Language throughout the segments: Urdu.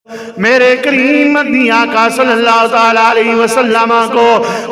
میرے کریم مدنی آقا صلی اللہ تعالیٰ علیہ وسلم کو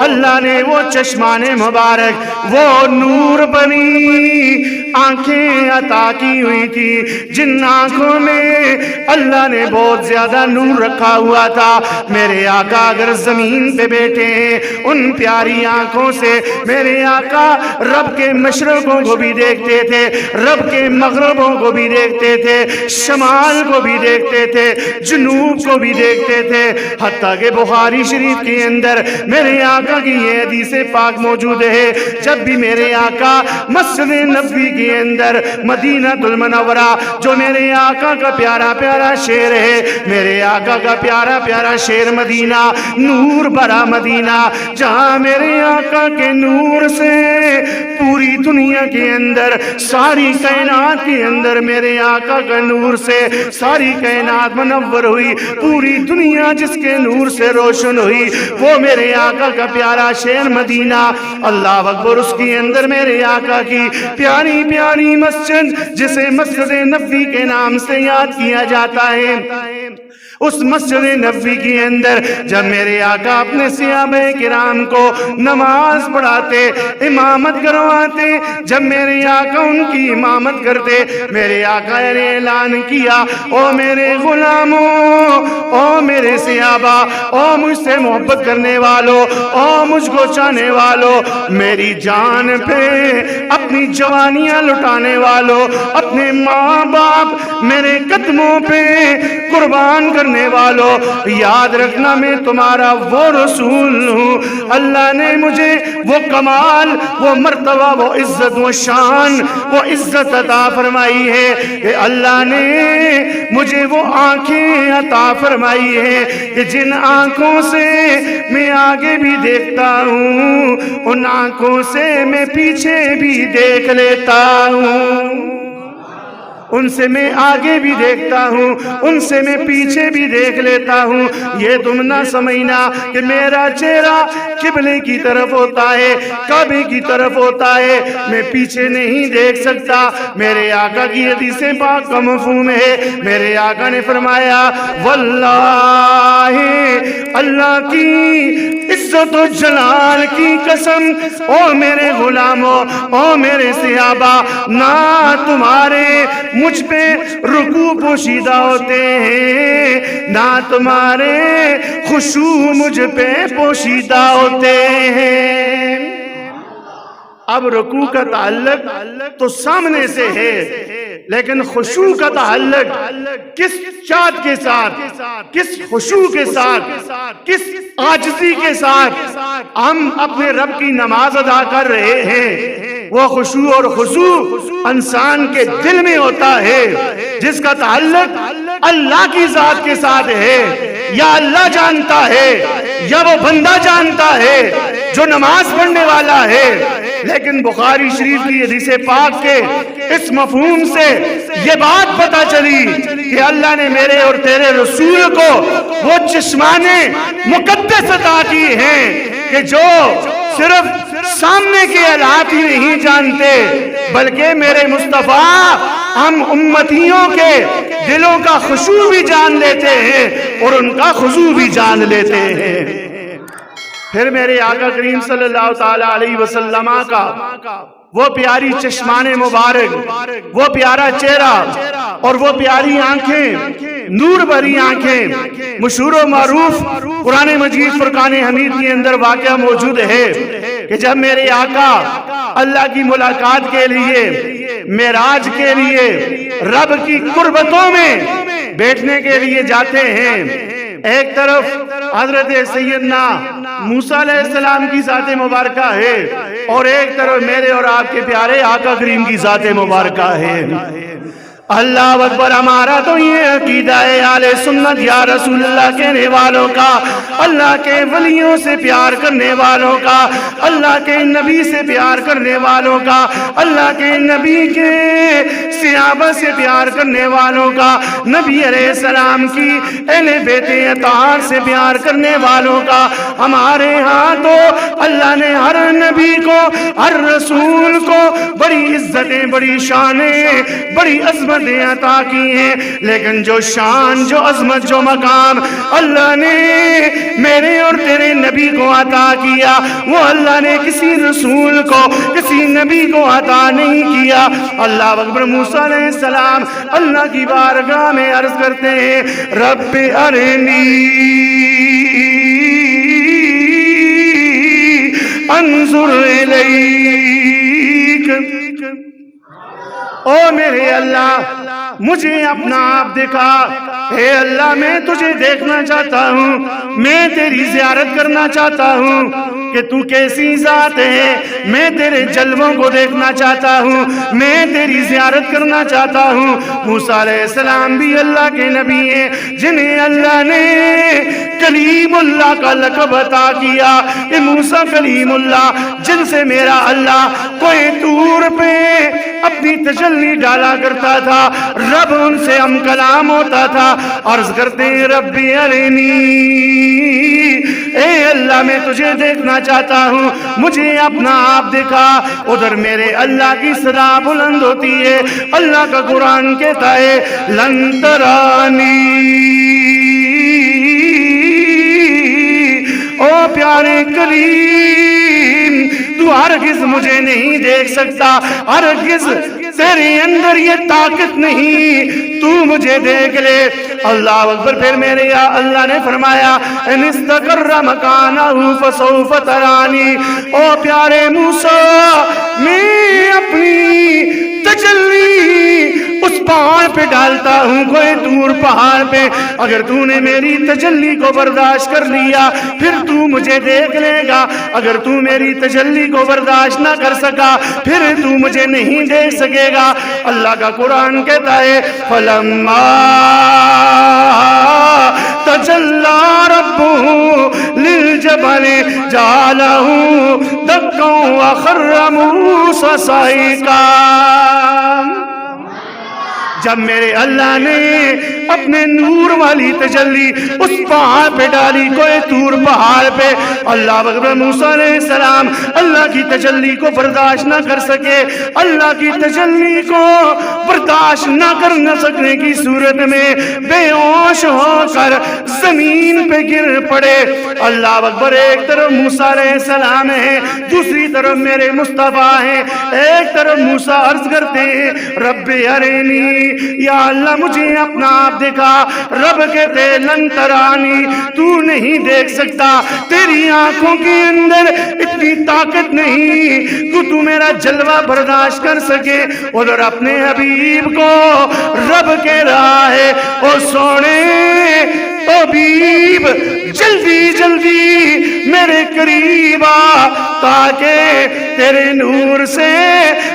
اللہ نے وہ چشمان مبارک، وہ نور بنی آنکھیں عطا کی ہوئی تھی جن آنکھوں میں اللہ نے بہت زیادہ نور رکھا ہوا تھا۔ میرے آقا اگر زمین پہ بیٹھے ہیں ان پیاری آنکھوں سے میرے آقا رب کے مشرقوں کو بھی دیکھتے تھے، رب کے مغربوں کو بھی دیکھتے تھے، شمال کو بھی دیکھتے تھے، جنوب کو بھی دیکھتے تھے۔ حتیٰ کہ بخاری شریف کے اندر میرے آقا کی یہ حدیث پاک موجود ہے، جب بھی میرے آقا مسجد نبوی کے اندر مدینہ المنورہ، جو میرے آقا کا پیارا پیارا شعر ہے، میرے آقا کا پیارا پیارا شعر مدینہ، نور بھرا مدینہ، جہاں میرے آقا کے نور سے پوری دنیا کے اندر، ساری کائنات کے اندر میرے آقا کا نور سے ساری کائنات منور ہوئی، پوری دنیا جس کے نور سے روشن ہوئی، وہ میرے آقا کا پیارا شہر مدینہ۔ اللہ اکبر، اس کے اندر میرے آقا کی پیاری پیاری مسجد جسے مسجد نبوی کے نام سے یاد کیا جاتا ہے، اس مسجد نبوی کے اندر جب میرے آقا اپنے صحابہ کرام کو نماز پڑھاتے، امامت کرواتے، جب میرے آقا ان کی امامت کرتے، میرے آقا نے اعلان کیا، او میرے غلاموں، او میرے صحابہ، او مجھ سے محبت کرنے والوں، او مجھ کو چاہنے والوں، میری جان پہ اپنی جوانیاں لٹانے والوں، اپنے ماں باپ میرے قدموں پہ قربان کرنے والوں، یاد رکھنا میں تمہارا وہ رسول ہوں۔ اللہ نے مجھے وہ کمال، وہ مرتبہ، وہ عزت، وہ شان، وہ عزت عطا فرمائی ہے کہ اللہ نے مجھے وہ آنکھیں عطا فرمائی ہے کہ جن آنکھوں سے میں آگے بھی دیکھتا ہوں، ان آنکھوں سے میں پیچھے بھی دیکھ لیتا ہوں، ان سے میں آگے بھی دیکھتا ہوں، ان سے میں پیچھے بھی دیکھ لیتا ہوں۔ یہ تم نہ سمجھنا کہ میرا چہرہ قبلے کی طرف ہوتا ہے، کعبے کی طرف ہوتا ہے، میں پیچھے نہیں دیکھ سکتا۔ میرے آقا کی حدیث پاک کا مفہوم ہے، میرے آقا نے فرمایا، واللہ اللہ کی عزت و جلال کی قسم، او میرے غلاموں، او میرے صحابہ، نہ تمہارے مجھ پہ رکوع پوشیدہ ہوتے ہیں، نہ تمہارے خشوع مجھ پہ پوشیدہ ہوتے ہیں۔ اب رکوع کا تعلق تو سامنے سے ہے، لیکن خشوع کا تعلق کس چاہت کے ساتھ، کس خشوع کے ساتھ، کس عاجزی کے ساتھ ہم اپنے رب کی نماز ادا کر رہے ہیں، وہ خشوع اور خضوع انسان کے دل میں ہوتا ہے، جس کا تعلق اللہ کی ذات کے ساتھ ہے۔ یا اللہ جانتا ہے یا وہ بندہ جانتا ہے جو نماز پڑھنے والا ہے۔ لیکن بخاری شریف کی حدیث پاک کے اس مفہوم سے یہ بات پتہ چلی کہ اللہ نے میرے اور تیرے رسول کو وہ چشمانے مقدس عطا کی ہیں کہ جو صرف سامنے کے حالات ہی نہیں جانتے، بلکہ میرے مصطفیٰ ہم امتیوں کے دلوں کا خشوع بھی جان لیتے ہیں اور ان کا خضوع بھی جان لیتے ہیں۔ پھر میرے آقا کریم صلی اللہ تعالیٰ علیہ وسلم کا وہ پیاری چشمان مبارک، وہ پیارا چہرہ اور وہ پیاری آنکھیں، نور بھری آنکھیں، مشہور و معروف قرآن مجید فرقان حمید کے اندر واقعہ موجود ہے کہ جب میرے آقا اللہ کی ملاقات کے لیے، معراج کے لیے، رب کی قربتوں میں بیٹھنے کے لیے جاتے ہیں، ایک طرف حضرت سیدنا موسیٰ علیہ السلام کی ذات مبارکہ ہے اور ایک طرف میرے اور آپ کے پیارے آقا کریم کی ذات مبارکہ ہے۔ اللہ اکبر، ہمارا تو یہ عقیدہ ہے اہل سنت یا رسول اللہ کہنے والوں کا، اللہ کے ولیوں سے پیار کرنے والوں کا، اللہ کے نبی سے پیار کرنے والوں کا، اللہ کے نبی کے صحابہ سے پیار کرنے والوں کا، نبی علیہ السلام کی اہل بیت اطہار سے پیار کرنے والوں کا۔ ہمارے ہاں تو اللہ نے ہر نبی کو، ہر رسول کو بڑی عزتیں، بڑی شانیں، بڑی عظمت عظمتیں عطا کی ہیں، لیکن جو شان، جو عظمت، جو مقام اللہ نے میرے اور تیرے نبی کو عطا کیا، وہ اللہ نے کسی رسول کو، کسی نبی کو عطا نہیں کیا۔ اللہ اکبر۔ موسیٰ علیہ السلام اللہ کی بارگاہ میں عرض کرتے ہیں، رب ارنی انظر الیک، او میرے اللہ مجھے اپنا آپ دکھا۔ اے اللہ میں تجھے دیکھنا چاہتا ہوں، میں تیری زیارت کرنا چاہتا ہوں کہ تو کیسی ذات ہے، میں تیرے جلووں کو دیکھنا چاہتا ہوں، میں تیری زیارت کرنا چاہتا ہوں۔ موسیٰ علیہ السلام بھی اللہ کے نبی ہیں جنہیں اللہ نے کلیم اللہ کا لقب عطا کیا کہ موسیٰ کلیم اللہ، جن سے میرا اللہ کوئی طور پہ اپنی تجلی ڈالا کرتا تھا، رب ان سے ہم کلام ہوتا تھا۔ عرض کرتے ہیں رب ارنی، اے اللہ میں تجھے دیکھنا چاہتا ہوں، مجھے اپنا آپ دکھا۔ ادھر میرے اللہ کی صدا بلند ہوتی ہے، اللہ کا قرآن کہتا ہے لن ترانی، او پیارے کریم تو ہرگز مجھے نہیں دیکھ سکتا، ہرگز تیرے اندر یہ طاقت نہیں، تو مجھے دیکھ لے۔ اللہ اکبر۔ پھر میرے یا اللہ نے فرمایا ان استقر مکانہ فسوف ترانی، او پیارے موسیٰ میں اپنی تجلی اس پہاڑ پہ ڈالتا ہوں، کوئی دور پہاڑ پہ، اگر تو نے میری تجلی کو برداشت کر لیا پھر تو مجھے دیکھ لے گا، اگر تو میری تجلی کو برداشت نہ کر سکا پھر تو مجھے نہیں دیکھ سکے گا۔ اللہ کا قرآن کہتا ہے فلما تجلی ربہ للجبل جعلہ دکا وخر موسیٰ صعقا۔ جب میرے اللہ نے اپنے نور والی تجلی اس پہاڑ پہ ڈالی، کوئی طور پہاڑ پہ، اللہ اکبر، موسیٰ علیہ السلام اللہ کی تجلی کو برداشت نہ کر سکے، اللہ کی تجلی کو برداشت نہ کر نہ سکنے کی صورت میں بے ہوش ہو کر زمین پہ گر پڑے۔ اللہ اکبر۔ ایک طرف موسیٰ علیہ السلام ہے، دوسری طرف میرے مصطفیٰ ہیں۔ ایک طرف موسیٰ عرض کرتے ہیں رب ارنی، یا اللہ مجھے اپنا آپ دکھا۔ رب کہتے لن ترانی، تو نہیں دیکھ سکتا، تیری آنکھوں کے اندر اتنی طاقت نہیں کہ تو میرا جلوہ برداشت کر سکے۔ ادھر اپنے حبیب کو رب کہہ رہا ہے او سونے حبیب جلدی جلدی میرے قریب آ تاکہ تیرے نور سے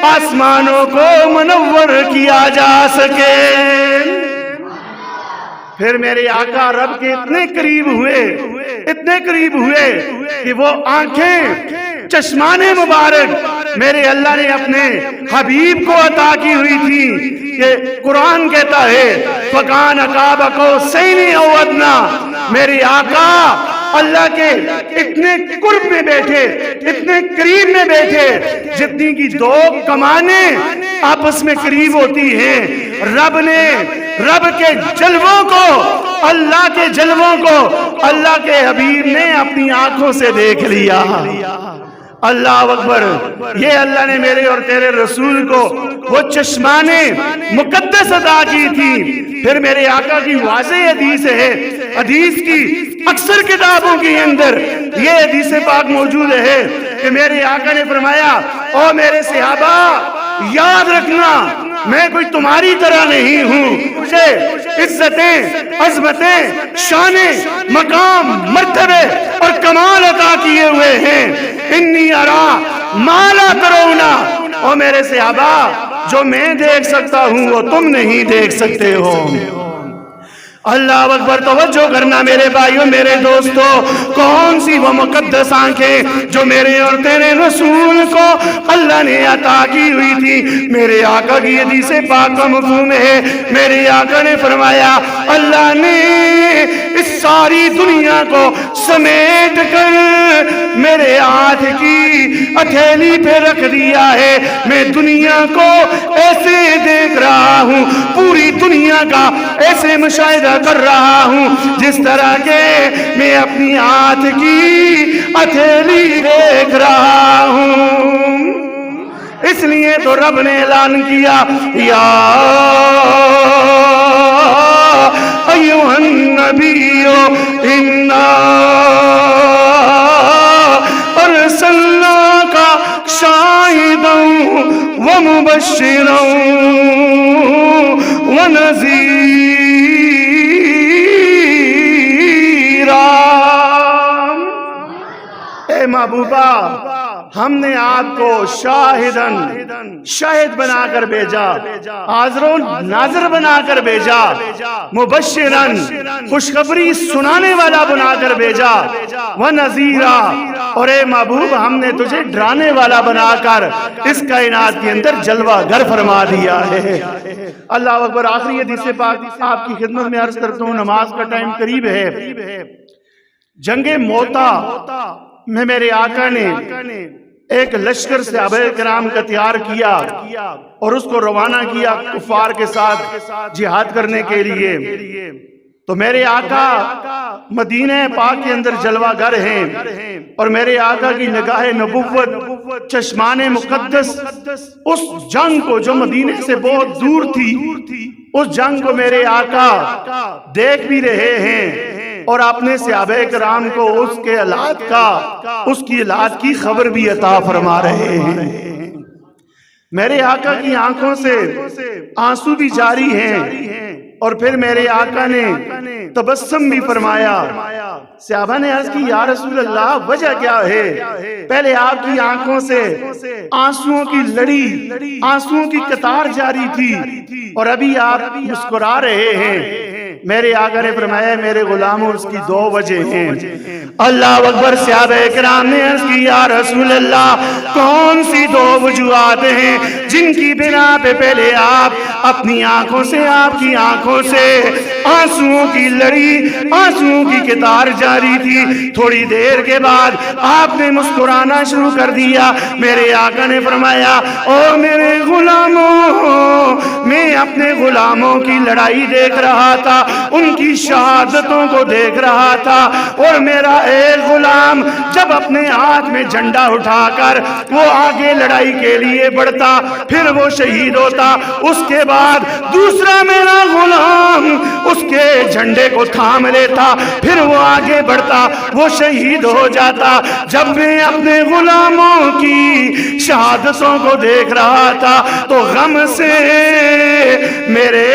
آسمانوں کو منور کیا جا سکے۔ پھر میرے آقا رب کے اتنے قریب ہوئے، اتنے قریب ہوئے کہ وہ آنکھیں چشمان مبارک میرے اللہ نے اپنے حبیب کو عطا کی ہوئی تھی کہ قرآن کہتا ہے فَكَانَ قَابَ قَوْسَيْنِ أَوْ أَدْنَىٰ۔ میرے آقا اللہ کے اتنے قرب میں بیٹھے، اتنے قریب میں بیٹھے جتنی کی دو کمانیں آپس میں قریب ہوتی ہیں۔ رب نے رب کے جلووں کو، اللہ کے جلووں کو اللہ کے حبیب نے اپنی آنکھوں سے دیکھ لیا۔ اللہ اکبر۔ یہ اللہ نے میرے اور تیرے رسول کو وہ چشمان مقدس عطا کی تھی۔ پھر میرے آقا کی واضح حدیث ہے، حدیث کی اکثر کتابوں کے اندر یہ حدیث پاک موجود ہے کہ میرے آقا نے فرمایا او میرے صحابہ یاد رکھنا میں کوئی تمہاری طرح نہیں ہوں، مجھے عزتیں، عظمتیں، شانیں، مقام، مرتبے اور کمال عطا کیے ہوئے ہیں۔ انی ارا ما لا ترونا، او میرے صحابہ جو میں دیکھ سکتا ہوں وہ تم نہیں دیکھ سکتے ہو۔ اللہ اکبر۔ توجہ کرنا میرے بھائیوں، میرے دوستوں، کون سی وہ مقدس آنکھیں جو میرے اور تیرے رسول کو اللہ نے عطا کی ہوئی تھی۔ میرے آقا کی حدیث پاک کا مفہوم ہے، میرے آقا نے فرمایا اللہ نے اس سال ساری دنیا کو سمیٹ کر میرے ہاتھ کی ہتھیلی پہ رکھ دیا ہے. میں دنیا کو ایسے دیکھ رہا ہوں, پوری دنیا کا ایسے مشاہدہ کر رہا ہوں جس طرح کے میں اپنی ہاتھ کی ہتھیلی دیکھ رہا ہوں. اس لیے تو رب نے اعلان کیا, یا ایھا النبی انا ارسلناک شاہدا ومبشرا ونذیرا. اے محبوبہ, ہم نے آپ کو شاہد بنا کر بھیجا, حاضر و ناظر بنا کر بھیجا, مبشرن خوشخبری سنانے والا بنا کر بھیجا, ونذیرا اور اے محبوب ہم نے تجھے ڈرانے والا بنا کر اس کائنات کے اندر جلوہ گر فرما دیا ہے. اللہ اکبر. آخری حدیث پاک آپ کی خدمت میں عرض کرتا ہوں, نماز کا ٹائم قریب ہے. جنگ موتا میں میرے آقا نے ایک لشکر صحابہ کرام کا تیار کیا اور اس کو روانہ کیا کفار کے ساتھ جہاد کرنے کے لیے. تو میرے آقا مدینہ پاک کے اندر جلوہ گر ہیں اور میرے آقا کی نگاہ نبوت چشمان مقدس اس جنگ کو جو مدینہ سے بہت دور تھی, اس جنگ کو میرے آقا دیکھ بھی رہے ہیں اور اپنے صحابہ کرام کو اس کے اس کی حالات کی خبر بھی عطا فرما رہے ہیں. میرے آقا کی آنکھوں سے آنسو بھی جاری ہیں اور پھر میرے آقا نے تبسم بھی فرمایا. صحابہ نے عرض کی, یا رسول اللہ وجہ کیا ہے؟ پہلے آپ کی آنکھوں سے آنسوؤں کی لڑی, آنسوؤں کی قطار جاری تھی اور ابھی آپ مسکرا رہے ہیں. میرے آقا نے فرمایا, میرے غلاموں اس کی دو وجہ ہیں. اللہ اکبر. صحابہ کرام نے عرض کی, یا رسول اللہ کون سی دو وجوہات ہیں جن کی بنا پہ پہلے آپ اپنی آنکھوں سے, آپ کی آنکھوں سے آنسوؤں کی لڑی, آنسوؤں کی قطار جاری تھی, تھوڑی دیر کے بعد آپ نے مسکرانا شروع کر دیا. میرے آقا نے فرمایا, او میرے غلاموں, میں اپنے غلاموں کی لڑائی دیکھ رہا تھا, ان کی شہادتوں کو دیکھ رہا تھا, اور میرا ایک غلام جب اپنے ہاتھ میں جھنڈا اٹھا کر وہ آگے لڑائی کے لیے بڑھتا, پھر وہ شہید ہوتا, اس کے بعد دوسرا میرا غلام اس کے جھنڈے کو تھام لیتا, پھر وہ آگے بڑھتا, وہ شہید ہو جاتا. جب میں اپنے غلاموں کی شہادتوں کو دیکھ رہا تھا تو غم سے میرے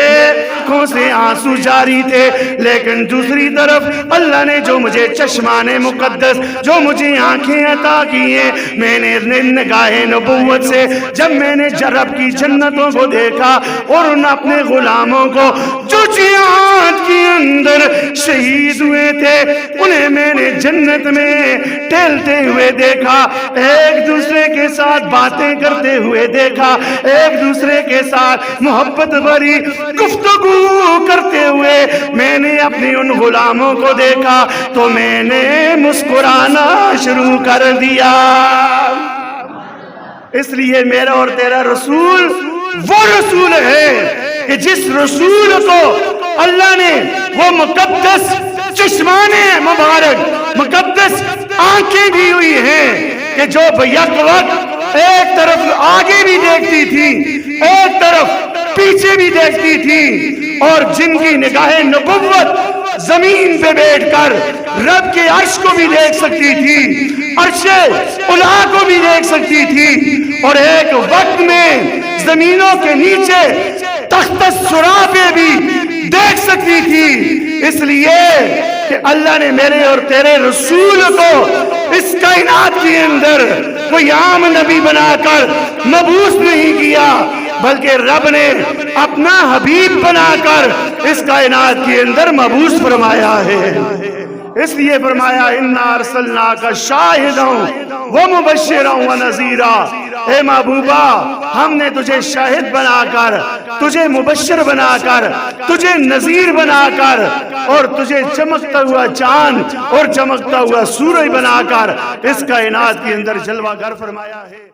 آنکھوں سے آنسو جاری تھے, لیکن دوسری طرف اللہ نے جو مجھے چشمان مقدس, جو مجھے آنکھیں عطا کی ہیں, میں نے نگاہ نبوت سے جب میں نے رب کی جنتوں کو دیکھا اور ان اپنے غلاموں کو جو جہاد کے اندر شہید ہوئے تھے انہیں میں نے جنت میں ٹہلتے ہوئے دیکھا, ایک دوسرے کے ساتھ باتیں کرتے ہوئے دیکھا, ایک دوسرے کے ساتھ محبت بھری گفتگو کرتے ہوئے میں نے اپنے ان غلاموں کو دیکھا تو میں نے مسکرانا شروع کر دیا. اس لیے میرا اور تیرا رسول وہ رسول ہے کہ جس رسول کو اللہ نے وہ مقدس چشمان مبارک, مقدس آنکھیں دی ہوئی ہیں کہ جو بیک وقت ایک طرف آگے بھی دیکھتی تھی, ایک طرف پیچھے بھی دیکھتی تھی, اور جن کی نگاہ نبوت زمین پہ بیٹھ کر رب کے عرش کو بھی دیکھ سکتی تھی, عرش اولا کو بھی دیکھ سکتی تھی, اور ایک وقت میں زمینوں کے نیچے تخت السرا پہ بھی دیکھ سکتی تھی. اس لیے کہ اللہ نے میرے اور تیرے رسول کو اس کائنات کے اندر کوئی عام نبی بنا کر مبعوث نہیں کیا, بلکہ رب نے اپنا حبیب بنا کر اس کائنات کے اندر مبعوث فرمایا ہے. اس لیے فرمایا انا ارسلناک شاہدا و مبشرا و نذیرا، اے محبوبہ ہم نے تجھے شاہد بنا کر، تجھے مبشر بنا کر، تجھے نذیر بنا کر، اور تجھے چمکتا ہوا چاند اور چمکتا ہوا سورج بنا کر اس کائنات کے اندر جلوہ گر فرمایا ہے۔